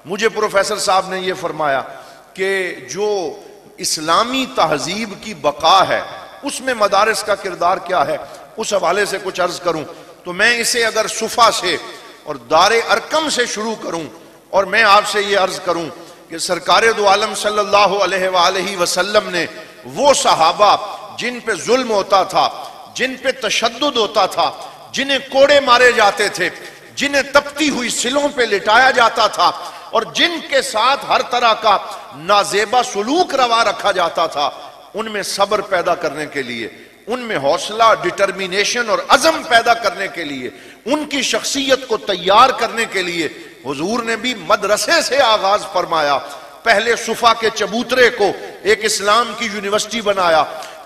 مجھے پروفیسر صاحب نے یہ فرمایا کہ جو اسلامی تہذیب کی بقا ہے اس میں مدارس کا کردار کیا ہے، اس حوالے سے کچھ عرض کروں تو میں اسے اگر صفا سے اور دار ارقم سے شروع کروں اور میں آپ سے یہ عرض کروں کہ سرکار دو عالم صلی اللہ علیہ وآلہ وسلم نے وہ صحابہ جن پہ ظلم ہوتا تھا، جن پہ تشدد ہوتا تھا، جنہیں کوڑے مارے جاتے تھے، جنہیں تپتی ہوئی سلوں پہ لٹایا جاتا تھا اور جن کے ساتھ ہر طرح کا نازیبا سلوک روا رکھا جاتا تھا، ان میں صبر پیدا کرنے کے لیے، ان میں حوصلہ، ڈٹرمینیشن اور عزم پیدا کرنے کے لیے، ان کی شخصیت کو تیار کرنے کے لیے حضور نے بھی مدرسے سے آغاز فرمایا۔ پہلے صفا کے چبوترے کو ایک اسلام کی یونیورسٹی بنایا،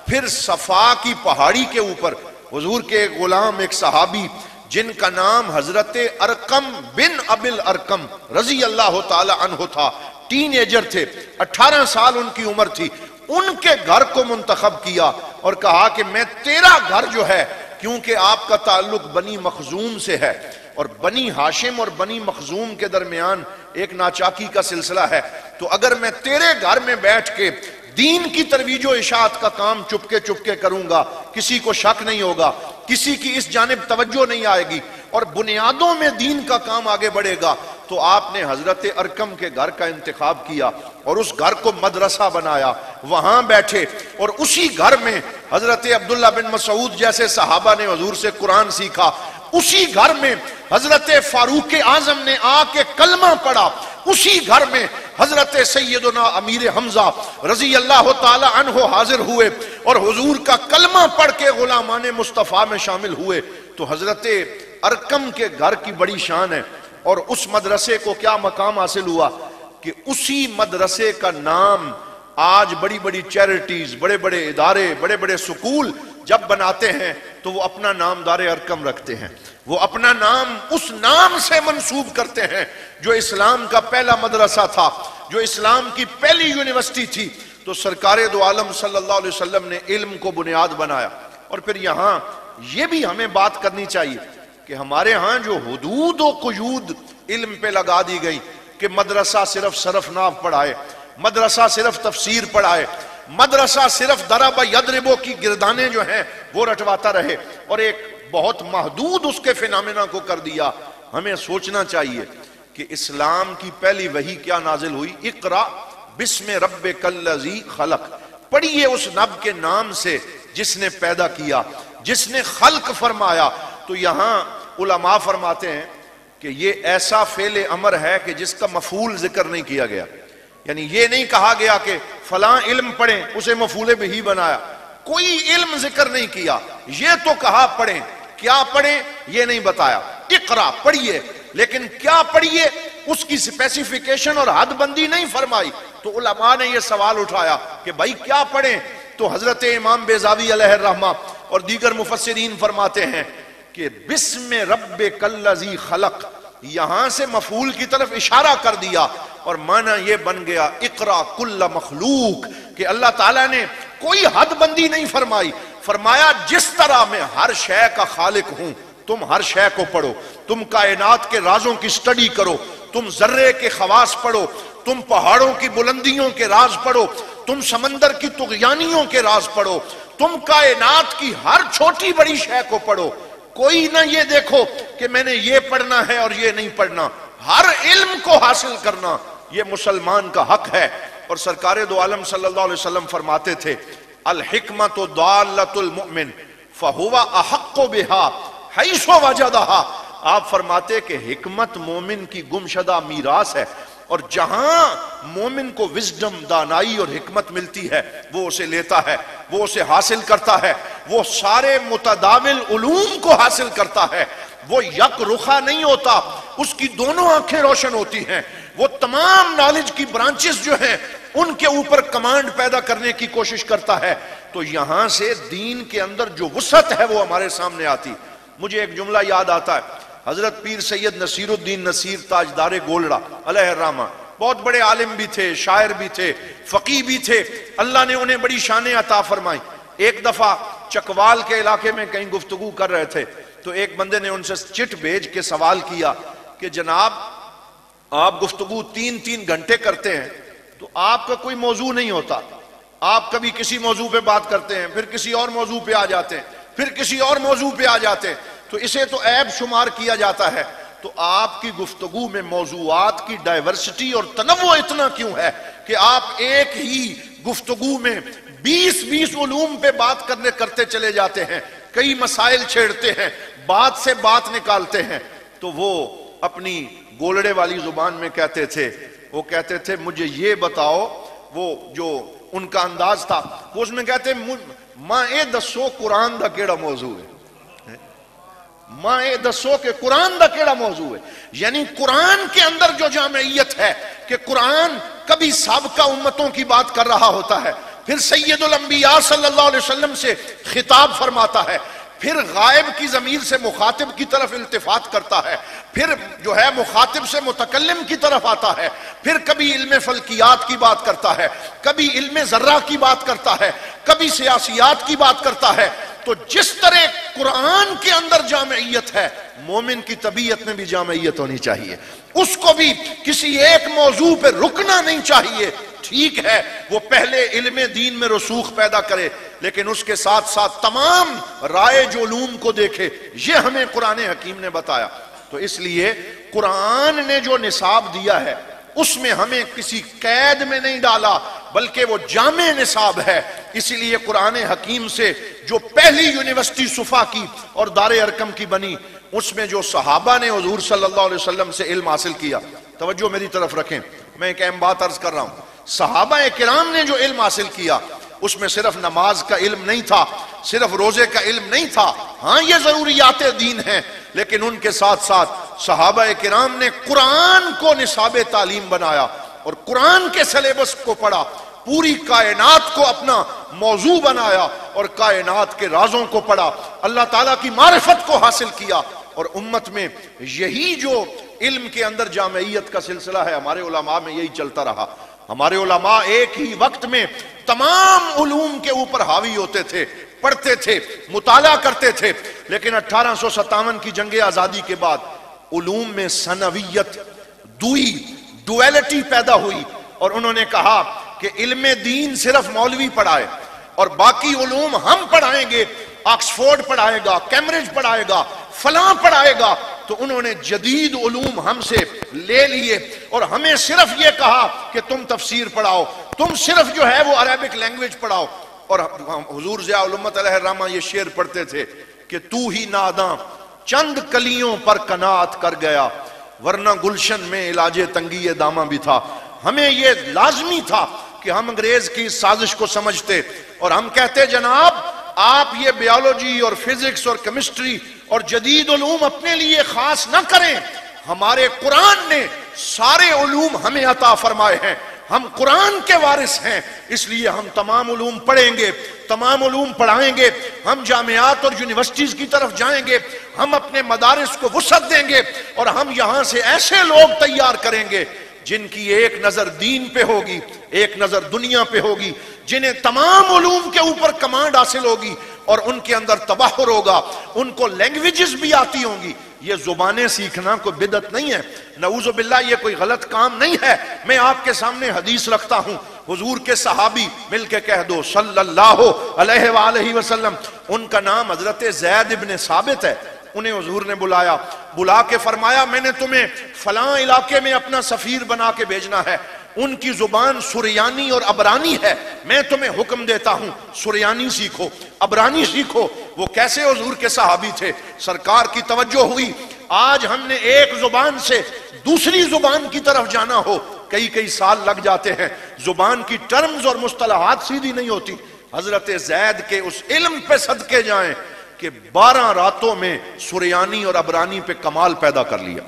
پھر صفا کی پہاڑی کے اوپر حضور کے ایک غلام، ایک صحابی جن کا نام حضرت ارقم بن ابی الارقم رضی اللہ تعالی عنہ تھا، ٹین ایجر تھے، 18 سال ان کی عمر تھی، ان کے گھر کو منتخب کیا اور کہا کہ میں تیرا گھر جو ہے، کیونکہ آپ کا تعلق بنی مخزوم سے ہے اور بنی ہاشم اور بنی مخزوم کے درمیان ایک ناچاکی کا سلسلہ ہے، تو اگر میں تیرے گھر میں بیٹھ کے دین کی ترویج و اشاعت کا کام چپکے کروں گا، کسی کو شک نہیں ہوگا، کسی کی اس جانب توجہ نہیں آئے گی اور بنیادوں میں دین کا کام آگے بڑھے گا، تو آپ نے حضرت ارقم کے گھر کا انتخاب کیا اور اس گھر کو مدرسہ بنایا، وہاں بیٹھے اور اسی گھر میں حضرت عبداللہ بن مسعود جیسے صحابہ نے حضور سے قرآن سیکھا، اسی گھر میں حضرت فاروق اعظم نے آ کے کلمہ پڑھا، اسی گھر میں حضرت سیدنا امیر حمزہ رضی اللہ تعالی عنہ حاضر ہوئے اور حضور کا کلمہ پڑھ کے غلامان مصطفیٰ میں شامل ہوئے۔ تو حضرت ارقم کے گھر کی بڑی شان ہے اور اس مدرسے کو کیا مقام حاصل ہوا کہ اسی مدرسے کا نام آج بڑی بڑی چیریٹیز، بڑے بڑے ادارے، بڑے بڑے سکول جب بناتے ہیں تو وہ اپنا نام دار ارقم رکھتے ہیں، وہ اپنا نام اس نام سے منسوب کرتے ہیں جو اسلام کا پہلا مدرسہ تھا، جو اسلام کی پہلی یونیورسٹی تھی۔ تو سرکار دو عالم صلی اللہ علیہ وسلم نے علم کو بنیاد بنایا۔ اور پھر یہاں یہ بھی ہمیں بات کرنی چاہیے کہ ہمارے ہاں جو حدود و قیود علم پہ لگا دی گئی کہ مدرسہ صرف صرف ناو پڑھائے، مدرسہ صرف تفسیر پڑھائے، مدرسہ صرف ضرب یضرب کی گردانے جو ہیں وہ رٹواتا رہے اور ایک بہت محدود اس کے فینامنا کو کر دیا۔ ہمیں سوچنا چاہیے کہ اسلام کی پہلی وحی کیا نازل ہوئی؟ اقرا بسم ربک الذی خلق، پڑھیے اس رب کے نام سے جس نے پیدا کیا، جس نے خلق فرمایا۔ تو یہاں علماء فرماتے ہیں کہ یہ ایسا فعل امر ہے کہ جس کا مفعول ذکر نہیں کیا گیا، یعنی یہ نہیں کہا گیا کہ فلاں علم پڑھیں، اسے مفعول بہی بنایا، کوئی علم ذکر نہیں کیا، یہ تو کہا پڑھیں، کیا پڑھیں یہ نہیں بتایا، اقرا پڑھیے، لیکن کیا پڑھیے اس کی سپیسیفیکیشن اور حد بندی نہیں فرمائی۔ تو علماء نے یہ سوال اٹھایا کہ بھائی کیا پڑھیں؟ تو حضرت امام بیضاوی علیہ الرحمہ اور دیگر مفسرین فرماتے ہیں کہ بسم ربک الذی خلق، یہاں سے مفعول کی طرف اشارہ کر دیا اور معنی یہ بن گیا اقرا کل مخلوق، کہ اللہ تعالیٰ نے کوئی حد بندی نہیں فرمائی، فرمایا جس طرح میں ہر شے کا خالق ہوں تم ہر شے کو پڑھو، تم کائنات کے رازوں کی سٹڈی کرو، تم ذرے کے خواص پڑھو، تم پہاڑوں کی بلندیوں کے راز پڑھو، تم سمندر کی طغیانیوں کے راز پڑھو، تم کائنات کی ہر چھوٹی بڑی شے کو پڑھو۔ کوئی نہ یہ دیکھو کہ میں نے یہ پڑھنا ہے اور یہ نہیں پڑھنا، ہر علم کو حاصل کرنا یہ مسلمان کا حق ہے۔ اور سرکار دو عالم صلی اللہ علیہ وسلم فرماتے تھے الحکمت ضالۃ المؤمن فہو احق بها حیث وجدہا، آپ فرماتے کہ حکمت مومن کی گمشدہ میراث ہے، اور جہاں مومن کو وزڈم، دانائی اور حکمت ملتی ہے وہ اسے لیتا ہے، وہ اسے حاصل کرتا ہے، وہ سارے متداول علوم کو حاصل کرتا ہے، وہ یک رخا نہیں ہوتا، اس کی دونوں آنکھیں روشن ہوتی ہیں، وہ تمام نالج کی برانچز جو ہیں ان کے اوپر کمانڈ پیدا کرنے کی کوشش کرتا ہے۔ تو یہاں سے دین کے اندر جو وسعت ہے وہ ہمارے سامنے آتی۔ مجھے ایک جملہ یاد آتا ہے، حضرت پیر سید نصیر الدین نصیر تاجدار گولڑا علیہ الرحمہ، بہت بڑے عالم بھی تھے، شاعر بھی تھے، فقیہ بھی تھے، اللہ نے انہیں بڑی شانیں عطا فرمائی۔ ایک دفعہ چکوال کے علاقے میں کہیں گفتگو کر رہے تھے تو ایک بندے نے ان سے چٹ بھیج کے سوال کیا کہ جناب آپ گفتگو 3 گھنٹے کرتے ہیں تو آپ کا کوئی موضوع نہیں ہوتا. آپ کبھی کسی موضوع پہ بات کرتے ہیں، پھر کسی اور موضوع پہ آ جاتے ہیں، پھر کسی اور موضوع پہ آ جاتے ہیں، تو اسے تو عیب شمار کیا جاتا ہے. تو آپ کی گفتگو میں موضوعات کی ڈائیورسٹی اور تنوع اتنا کیوں ہے کہ آپ ایک ہی گفتگو میں 20 علوم پہ بات کرتے چلے جاتے ہیں، کئی مسائل چھیڑتے ہیں، بات سے بات نکالتے ہیں. تو وہ اپنی گولڑے والی زبان میں کہتے تھے، وہ کہتے تھے مجھے یہ بتاؤ، وہ جو ان کا انداز تھا وہ اس میں کہتے ماں اے دسو قرآن دا کیڑا موضوع ہے، ماں اے دسو کہ قرآن دا کیڑا موضوع ہے. یعنی قرآن کے اندر جو جامعیت ہے کہ قرآن کبھی سابقہ امتوں کی بات کر رہا ہوتا ہے، پھر سید الانبیاء صلی اللہ علیہ وسلم سے خطاب فرماتا ہے، پھر غائب کی ضمیر سے مخاطب کی طرف التفات کرتا ہے، پھر جو ہے مخاطب سے متکلم کی طرف آتا ہے، پھر کبھی علم فلکیات کی بات کرتا ہے، کبھی علم ذرہ کی بات کرتا ہے، کبھی سیاسیات کی بات کرتا ہے. تو جس طرح قرآن کے اندر جامعیت ہے، مومن کی طبیعت میں بھی جامعیت ہونی چاہیے. اس کو بھی کسی ایک موضوع پہ رکنا نہیں چاہیے. ٹھیک ہے وہ پہلے علم دین میں رسوخ پیدا کرے، لیکن اس کے ساتھ ساتھ تمام رائج علوم کو دیکھے. یہ ہمیں قرآن حکیم نے بتایا. تو اس لیے قرآن نے جو نصاب دیا ہے اس میں ہمیں کسی قید میں نہیں ڈالا، بلکہ وہ جامع نصاب ہے. اسی لیے قرآن حکیم سے جو پہلی یونیورسٹی صفا کی اور دار ارقم کی بنی، اس میں جو صحابہ نے حضور صلی اللہ علیہ وسلم سے علم حاصل کیا. توجہ میری طرف رکھیں، میں ایک اہم بات عرض کر رہا ہوں. صحابہ کرام نے جو علم حاصل کیا اس میں صرف نماز کا علم نہیں تھا، صرف روزے کا علم نہیں تھا. ہاں یہ ضروریات دین ہیں، لیکن ان کے ساتھ ساتھ صحابہ کرام نے قرآن کو نصاب تعلیم بنایا اور قرآن کے سلیبس کو پڑھا، پوری کائنات کو اپنا موضوع بنایا اور کائنات کے رازوں کو پڑھا، اللہ تعالیٰ کی معرفت کو حاصل کیا. اور امت میں یہی جو علم کے اندر جامعیت کا سلسلہ ہے، ہمارے علماء میں یہی چلتا رہا. ہمارے علماء ایک ہی وقت میں تمام علوم کے اوپر حاوی ہوتے تھے، پڑھتے تھے، مطالعہ کرتے تھے. لیکن 1857 کی جنگ آزادی کے بعد علوم میں ثانویت، ڈویلٹی پیدا ہوئی، اور انہوں نے کہا کہ علم دین صرف مولوی پڑھائے اور باقی علوم ہم پڑھائیں گے. آکسفورڈ پڑھائے گا، کیمبرج پڑھائے گا، فلاں پڑھائے گا. تو انہوں نے جدید علوم ہم سے لے لیے اور ہمیں صرف یہ کہا کہ تم تفسیر پڑھاؤ، تم صرف جو ہے وہ عربک لینگویج پڑھاؤ. اور حضور ضیاء الامت علیہ الرحمہ یہ شعر پڑھتے تھے کہ تو ہی ناداں چند کلیوں پر قناعت کر گیا، ورنہ گلشن میں علاج تنگی داماں بھی تھا. ہمیں یہ لازمی تھا کہ ہم انگریز کی سازش کو سمجھتے اور ہم کہتے جناب آپ یہ بیالوجی اور فزکس اور کیمسٹری اور جدید علوم اپنے لیے خاص نہ کریں. ہمارے قرآن نے سارے علوم ہمیں عطا فرمائے ہیں، ہم قرآن کے وارث ہیں، اس لیے ہم تمام علوم پڑھیں گے، تمام علوم پڑھائیں گے. ہم جامعات اور یونیورسٹیز کی طرف جائیں گے، ہم اپنے مدارس کو وسعت دیں گے اور ہم یہاں سے ایسے لوگ تیار کریں گے جن کی ایک نظر دین پہ ہوگی، ایک نظر دنیا پہ ہوگی، جنہیں تمام علوم کے اوپر کمانڈ حاصل ہوگی اور ان کے اندر تبحر ہوگا، ان کو لینگویجز بھی آتی ہوں گی. یہ زبانیں سیکھنا کوئی بدعت نہیں ہے، نعوذ باللہ یہ کوئی غلط کام نہیں ہے. میں آپ کے سامنے حدیث رکھتا ہوں، حضور کے صحابی مل کے کہہ دو صلی اللہ علیہ وآلہ وسلم. ان کا نام حضرت زید ابن ثابت ہے. انہیں حضور نے بلایا، بلا کے فرمایا میں نے تمہیں فلاں علاقے میں اپنا سفیر بنا کے بھیجنا ہے، ان کی زبان سریانی اور عبرانی ہے، میں تمہیں حکم دیتا ہوں سریانی سیکھو، عبرانی سیکھو. وہ کیسے حضور کے صحابی تھے، سرکار کی توجہ ہوئی. آج ہم نے ایک زبان سے دوسری زبان کی طرف جانا ہو کئی سال لگ جاتے ہیں، زبان کی ٹرمز اور مصطلحات سیدھی نہیں ہوتی. حضرت زید کے اس علم پہ صدقے جائیں کہ 12 راتوں میں سریانی اور عبرانی پہ کمال پیدا کر لیا.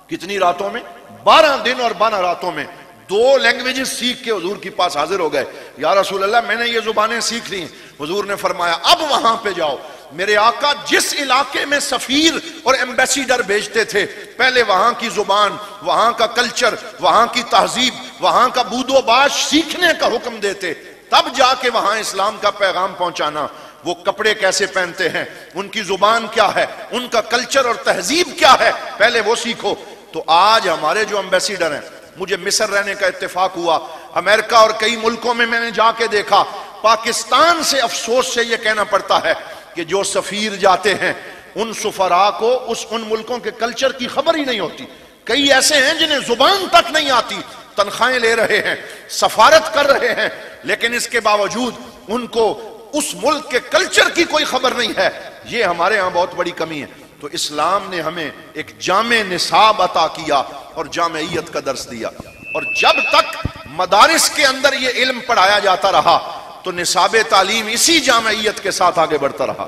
کتنی راتوں میں؟ 12 دن اور 12 راتوں میں 2 لینگویجز سیکھ کے حضور کے پاس حاضر ہو گئے. یا رسول اللہ میں نے یہ زبانیں سیکھ لی. حضور نے فرمایا اب وہاں پہ جاؤ. میرے آقا جس علاقے میں سفیر اور ایمبیسیڈر بھیجتے تھے، پہلے وہاں کی زبان، وہاں کا کلچر، وہاں کی تہذیب، وہاں کا بود و باش سیکھنے کا حکم دیتے، تب جا کے وہاں اسلام کا پیغام پہنچانا. وہ کپڑے کیسے پہنتے ہیں، ان کی زبان کیا ہے، ان کا کلچر اور تہذیب کیا ہے، پہلے وہ سیکھو. تو آج ہمارے جو امبیسیڈر ہیں، مجھے مصر رہنے کا اتفاق ہوا، امریکہ اور کئی ملکوں میں نے جا کے دیکھا، پاکستان سے افسوس سے یہ کہنا پڑتا ہے کہ جو سفیر جاتے ہیں ان سفراء کو ان ملکوں کے کلچر کی خبر ہی نہیں ہوتی. کئی ایسے ہیں جنہیں زبان تک نہیں آتی، تنخواہیں لے رہے ہیں، سفارت کر رہے ہیں، لیکن اس کے باوجود ان کو اس ملک کے کلچر کی کوئی خبر نہیں ہے. یہ ہمارے ہاں بہت بڑی کمی ہے. تو اسلام نے ہمیں ایک جامع نصاب عطا کیا اور جامعیت کا درس دیا، اور جب تک مدارس کے اندر یہ علم پڑھایا جاتا رہا تو نصاب تعلیم اسی جامعیت کے ساتھ آگے بڑھتا رہا.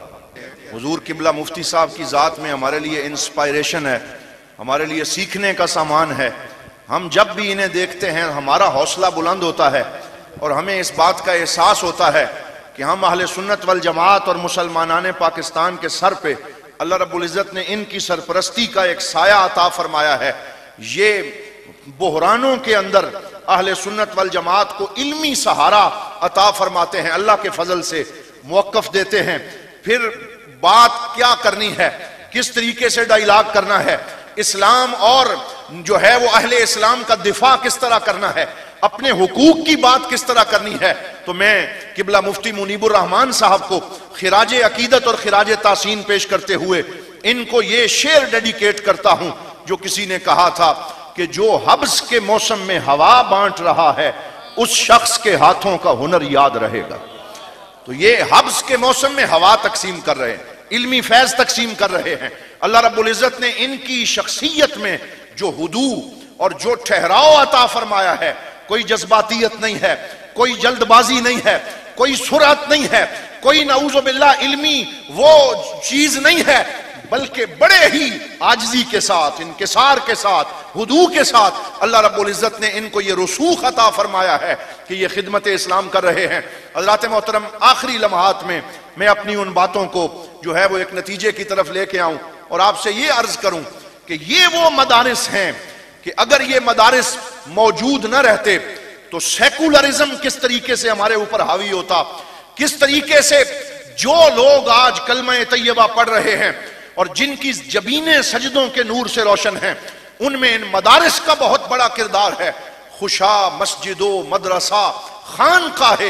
حضور قبلہ مفتی صاحب کی ذات میں ہمارے لیے انسپائریشن ہے، ہمارے لیے سیکھنے کا سامان ہے. ہم جب بھی انہیں دیکھتے ہیں ہمارا حوصلہ بلند ہوتا ہے اور ہمیں اس بات کا احساس ہوتا ہے کہ ہم اہل سنت والجماعت اور مسلمانان پاکستان کے سر پہ اللہ رب العزت نے ان کی سرپرستی کا ایک سایہ عطا فرمایا ہے. یہ بحرانوں کے اندر اہل سنت والجماعت کو علمی سہارا عطا فرماتے ہیں، اللہ کے فضل سے موقف دیتے ہیں. پھر بات کیا کرنی ہے، کس طریقے سے ڈائیلاگ کرنا ہے، اسلام اور جو ہے وہ اہل اسلام کا دفاع کس طرح کرنا ہے، اپنے حقوق کی بات کس طرح کرنی ہے. تو میں قبلہ مفتی منیب الرحمان صاحب کو خراج عقیدت اور خراج تحسین پیش کرتے ہوئے ان کو یہ شعر ڈیڈیکیٹ کرتا ہوں جو کسی نے کہا تھا کہ جو حبس کے موسم میں ہوا بانٹ رہا ہے اس شخص کے ہاتھوں کا ہنر یاد رہے گا. تو یہ حبس کے موسم میں ہوا تقسیم کر رہے ہیں، علمی فیض تقسیم کر رہے ہیں. اللہ رب العزت نے ان کی شخصیت میں جو ہدوء اور جو ٹھہراؤ عطا فرمایا ہے، کوئی جذباتیت نہیں ہے، کوئی جلد بازی نہیں ہے، کوئی سرعت نہیں ہے، کوئی نعوذ باللہ علمی وہ چیز نہیں ہے، بلکہ بڑے ہی عاجزی کے ساتھ، انکسار کے ساتھ، ہدوء کے ساتھ اللہ رب العزت نے ان کو یہ رسوخ عطا فرمایا ہے کہ یہ خدمت اسلام کر رہے ہیں. حضرات محترم، آخری لمحات میں اپنی ان باتوں کو جو ہے وہ ایک نتیجے کی طرف لے کے آؤں اور آپ سے یہ عرض کروں کہ یہ وہ مدارس ہیں کہ اگر یہ مدارس موجود نہ رہتے تو سیکولرزم کس طریقے سے ہمارے اوپر حاوی ہوتا، کس طریقے سے جو لوگ آج کلمہ طیبہ پڑھ رہے ہیں اور جن کی جبینیں سجدوں کے نور سے روشن ہیں، ان میں ان مدارس کا بہت بڑا کردار ہے. خوشا مسجد و مدرسہ خانقاہ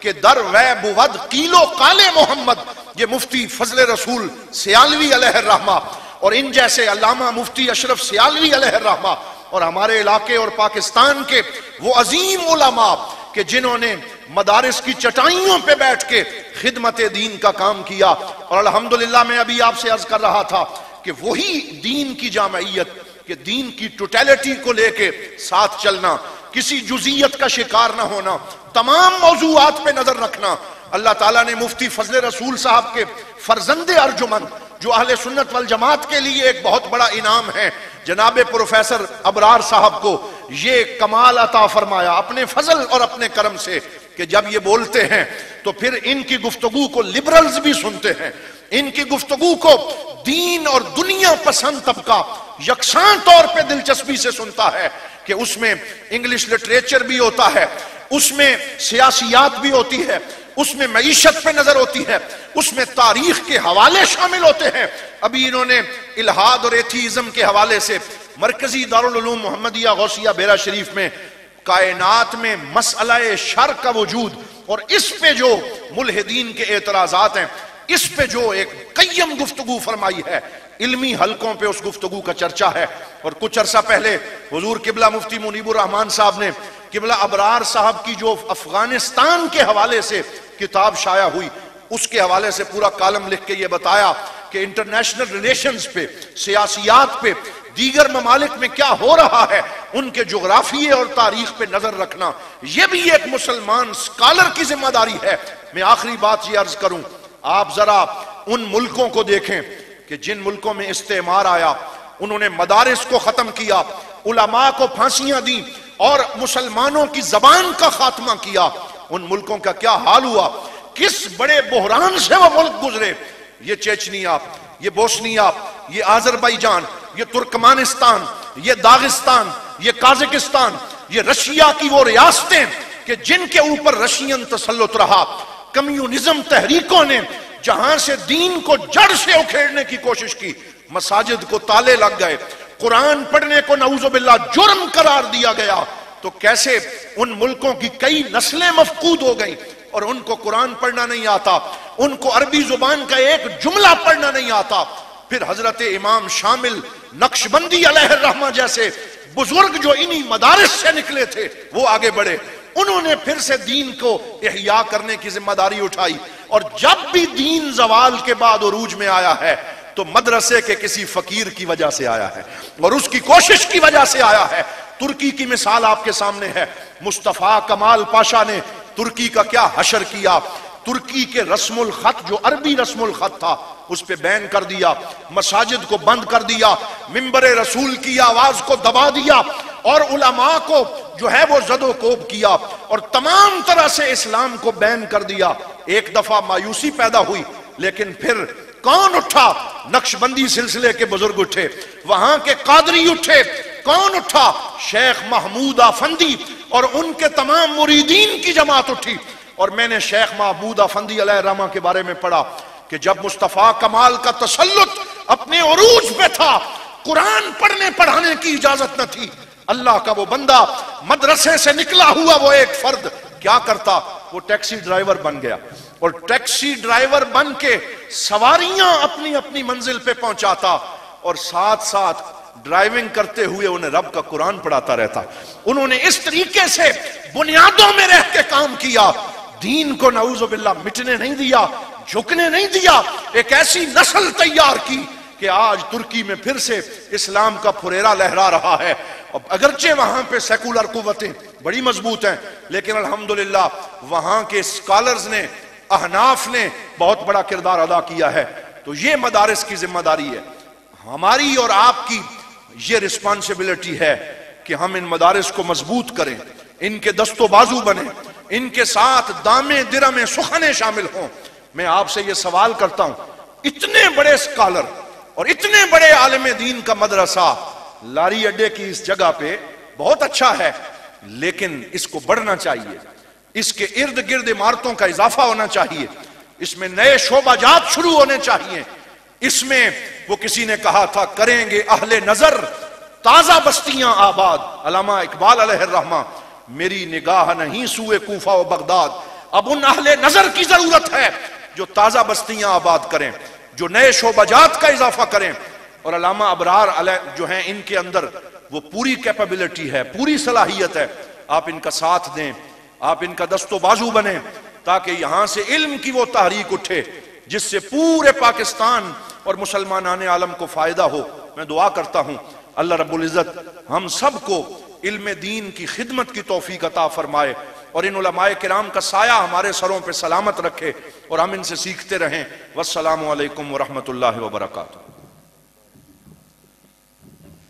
کہ در وے بود قیل و قال محمد، یہ مفتی فضل رسول سیالوی علیہ الرحمہ اور ان جیسے علامہ مفتی اشرف سیالوی علیہ الرحمہ اور ہمارے علاقے اور پاکستان کے وہ عظیم علماء کہ جنہوں نے مدارس کی چٹائیوں پہ بیٹھ کے خدمت دین کا کام کیا. اور الحمدللہ میں ابھی آپ سے عرض کر رہا تھا کہ وہی دین کی جامعیت، کہ دین کی ٹوٹیلٹی کو لے کے ساتھ چلنا، کسی جزئیت کا شکار نہ ہونا، تمام موضوعات پہ نظر رکھنا. اللہ تعالیٰ نے مفتی فضل رسول صاحب کے فرزند ارجمند جو اہل سنت والجماعت کے لیے ایک بہت بڑا انعام ہے، جناب پروفیسر ابرار صاحب کو یہ کمال عطا فرمایا اپنے فضل اور اپنے کرم سے کہ جب یہ بولتے ہیں تو پھر ان کی گفتگو کو لبرلز بھی سنتے ہیں، ان کی گفتگو کو دین اور دنیا پسند طبقہ یکساں طور پہ دلچسپی سے سنتا ہے کہ اس میں انگلش لٹریچر بھی ہوتا ہے، اس میں سیاسیات بھی ہوتی ہے، اس میں معیشت پہ نظر ہوتی ہے، اس میں تاریخ کے حوالے شامل ہوتے ہیں. ابھی انہوں نے الہاد اور ایتھیزم کے حوالے سے مرکزی دارالعلوم محمدیہ غوثیہ بیرا شریف میں کائنات میں مسئلہ شر کا وجود اور اس پہ جو ملحدین کے اعتراضات ہیں، اس پہ جو ایک قیم گفتگو فرمائی ہے، علمی حلقوں پہ اس گفتگو کا چرچا ہے. اور کچھ عرصہ پہلے حضور قبلہ مفتی منیب الرحمان صاحب نے قبلہ ابرار صاحب کی جو افغانستان کے حوالے سے کتاب شائع ہوئی، اس کے حوالے سے پورا کالم لکھ کے یہ بتایا کہ انٹرنیشنل ریلیشنز پہ، سیاسیات پہ، دیگر ممالک میں کیا ہو رہا ہے، ان کے جغرافیے اور تاریخ پہ نظر رکھنا یہ بھی ایک مسلمان اسکالر کی ذمہ داری ہے. میں آخری بات یہ عرض کروں، آپ ذرا ان ملکوں کو دیکھیں کہ جن ملکوں میں استعمار آیا، انہوں نے مدارس کو ختم کیا، علماء کو پھانسیاں دیں اور مسلمانوں کی زبان کا خاتمہ کیا. ان ملکوں کا کیا حال ہوا، کس بڑے بحران سے وہ ملک گزرے. یہ چیچنیا، یہ بوسنیا، یہ آذربائیجان، یہ ترکمانستان، یہ داغستان، یہ قازقستان، یہ رشیا کی وہ ریاستیں کہ جن کے اوپر رشین تسلط رہا. کمیونزم تحریکوں نے جہاں سے دین کو جڑ سے اکھیڑنے کی کوشش کی، مساجد کو تالے لگ گئے، قرآن پڑھنے کو نعوذ باللہ جرم قرار دیا گیا، تو کیسے ان ملکوں کی کئی نسلیں مفقود ہو گئیں اور ان کو قرآن پڑھنا نہیں آتا، ان کو عربی زبان کا ایک جملہ پڑھنا نہیں آتا۔ پھر حضرت امام شامل نقشبندی علیہ الرحمہ جیسے بزرگ جو انہی مدارس سے نکلے تھے وہ آگے بڑھے، انہوں نے پھر سے دین کو احیاء کرنے کی ذمہ داری اٹھائی، اور جب بھی دین زوال کے بعد عروج میں آیا ہے تو مدرسے کے کسی فقیر کی وجہ سے آیا ہے اور اس کی کوشش کی وجہ سے آیا ہے۔ ترکی کی مثال آپ کے سامنے ہے، مصطفیٰ کمال پاشا نے ترکی کا کیا حشر کیا، ترکی کے رسم الخط جو عربی رسم الخط تھا اس پہ بین کر دیا، مساجد کو بند کر دیا، منبر رسول کی آواز کو دبا دیا، اور علماء کو جو ہے وہ زد و کوب کیا، اور تمام طرح سے اسلام کو بین کر دیا۔ ایک دفعہ مایوسی پیدا ہوئی، لیکن پھر کون اٹھا؟ نقشبندی سلسلے کے بزرگ اٹھے، وہاں کے قادری اٹھے، کون اٹھا؟ شیخ محمود آفندی اور ان کے تمام مریدین کی جماعت اٹھی۔ اور میں نے شیخ محمود آفندی علیہ الرحمہ کے بارے میں پڑھا کہ جب مصطفیٰ کمال کا تسلط اپنے عروج پہ تھا، قرآن پڑھنے پڑھانے کی اجازت نہ تھی، اللہ کا وہ بندہ مدرسے سے نکلا ہوا وہ ایک فرد کیا کرتا؟ وہ ٹیکسی ڈرائیور بن گیا، اور ٹیکسی ڈرائیور بن کے سواریاں اپنی اپنی منزل پہ پہنچاتا، اور ساتھ ساتھ ڈرائیونگ کرتے ہوئے انہیں رب کا قرآن پڑھاتا رہتا۔ انہوں نے اس طریقے سے بنیادوں میں رہ کے کام کیا، دین کو نعوذ باللہ مٹنے نہیں دیا، جھکنے نہیں دیا، ایک ایسی نسل تیار کی کہ آج ترکی میں پھر سے اسلام کا پھریرا لہرا رہا ہے۔ اگرچہ وہاں پہ سیکولر قوتیں بڑی مضبوط ہیں، لیکن الحمدللہ وہاں کے اسکالرز نے، احناف نے بہت بڑا کردار ادا کیا ہے۔ تو یہ مدارس کی ذمہ داری ہے، ہماری اور آپ کی یہ رسپانسبلٹی ہے کہ ہم ان مدارس کو مضبوط کریں، ان کے دست و بازو بنیں، ان کے ساتھ دامے درمے سخنے شامل ہوں۔ میں آپ سے یہ سوال کرتا ہوں، اتنے بڑے اسکالر اور اتنے بڑے عالم دین کا مدرسہ لاری اڈے کی اس جگہ پہ بہت اچھا ہے، لیکن اس کو بڑھنا چاہیے، اس کے ارد گرد عمارتوں کا اضافہ ہونا چاہیے، اس میں نئے شعبہ جات شروع ہونے چاہیے۔ اس میں وہ کسی نے کہا تھا کریں گے اہل نظر تازہ بستیاں آباد، علامہ اقبال علیہ الرحمہ، میری نگاہ نہیں سوئے کوفہ و بغداد۔ اب ان اہل نظر کی ضرورت ہے جو تازہ بستیاں آباد کریں، جو نئے شعبہ جات کا اضافہ کریں، اور علامہ ابرار علیہ جو ہیں ان کے اندر وہ پوری کیپیبلٹی ہے، پوری صلاحیت ہے۔ آپ ان کا ساتھ دیں، آپ ان کا دست و بازو بنیں، تاکہ یہاں سے علم کی وہ تحریک اٹھے جس سے پورے پاکستان اور مسلمانان عالم کو فائدہ ہو۔ میں دعا کرتا ہوں اللہ رب العزت ہم سب کو علم دین کی خدمت کی توفیق عطا فرمائے، اور ان علماء کرام کا سایہ ہمارے سروں پہ سلامت رکھے، اور ہم ان سے سیکھتے رہیں۔ والسلام علیکم ورحمۃ اللہ وبرکاتہ۔